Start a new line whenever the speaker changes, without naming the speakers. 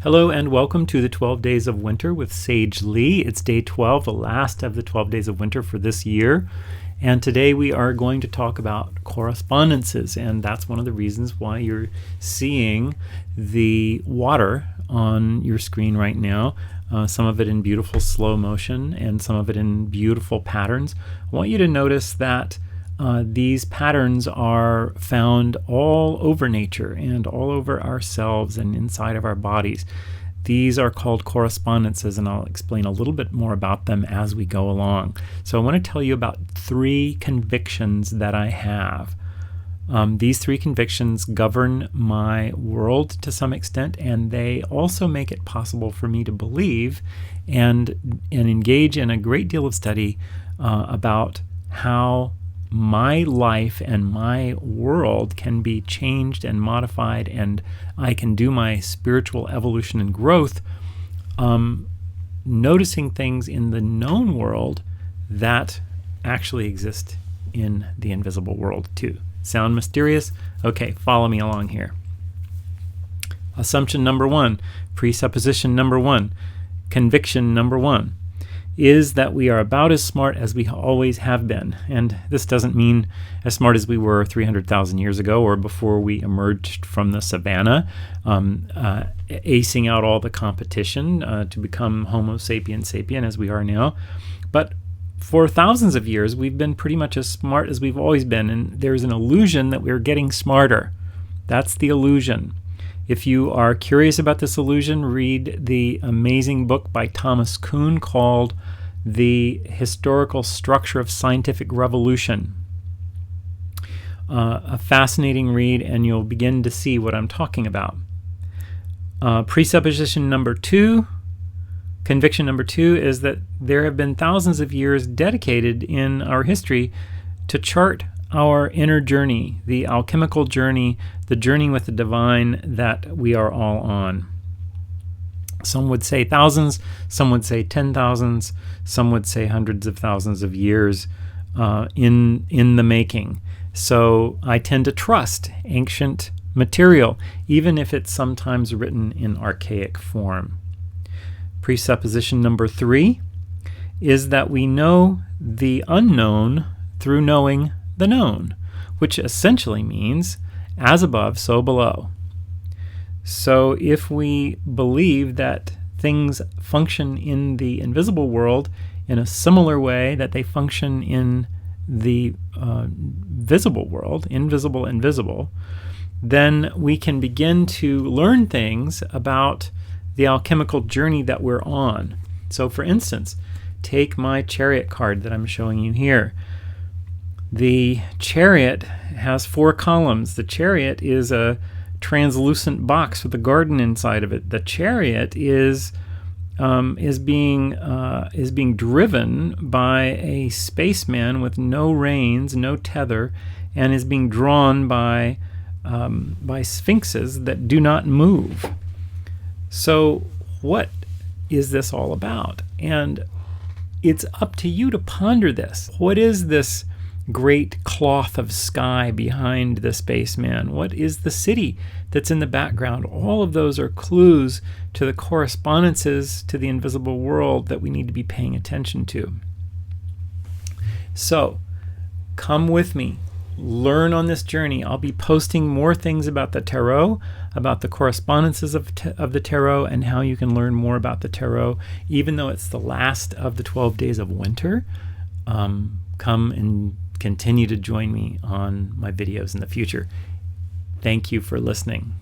Hello and welcome to the 12 Days of Winter with Sage Lee. It's day 12, the last of the 12 Days of Winter for this year. And today we are going to talk about correspondences, and that's one of the reasons why you're seeing the water on your screen right now, some of it in beautiful slow motion and some of it in beautiful patterns. I want you to notice that these patterns are found all over nature and all over ourselves and inside of our bodies. These are called correspondences, and I'll explain a little bit more about them as we go along. So I want to tell you about 3 convictions that I have. These 3 convictions govern my world to some extent, and they also make it possible for me to believe and engage in a great deal of study about how my life and my world can be changed and modified, and I can do my spiritual evolution and growth, noticing things in the known world that actually exist in the invisible world too. Sound mysterious? Okay, follow me along here. Assumption number 1, presupposition number 1, conviction number 1. Is that we are about as smart as we always have been. And this doesn't mean as smart as we were 300,000 years ago or before we emerged from the savannah, acing out all the competition to become Homo sapiens sapien as we are now. But for thousands of years, we've been pretty much as smart as we've always been, and there's an illusion that we're getting smarter. That's the illusion. If you are curious about this illusion, read the amazing book by Thomas Kuhn called The Historical Structure of Scientific Revolution. A fascinating read, and you'll begin to see what I'm talking about. Presupposition number 2, conviction number 2, is that there have been thousands of years dedicated in our history to chart our inner journey, the alchemical journey, the journey with the divine that we are all on. Some would say thousands, some would say 10,000s, some would say hundreds of thousands of years in the making. So I tend to trust ancient material, even if it's sometimes written in archaic form. Presupposition number 3 is that we know the unknown through knowing the known, which essentially means as above, so below. So if we believe that things function in the invisible world in a similar way that they function in the visible world, invisible and visible, then we can begin to learn things about the alchemical journey that we're on. So for instance, take my chariot card that I'm showing you here. The chariot has 4 columns. The chariot is a translucent box with a garden inside of it. The chariot is being driven by a spaceman with no reins, no tether, and is being drawn by sphinxes that do not move. So what is this all about? And it's up to you to ponder this. What is this great cloth of sky behind the spaceman? What is the city that's in the background? All of those are clues to the correspondences to the invisible world that we need to be paying attention to. So, come with me. Learn on this journey. I'll be posting more things about the tarot, about the correspondences of the tarot, and how you can learn more about the tarot. Even though it's the last of the 12 days of winter, come and continue to join me on my videos in the future. Thank you for listening.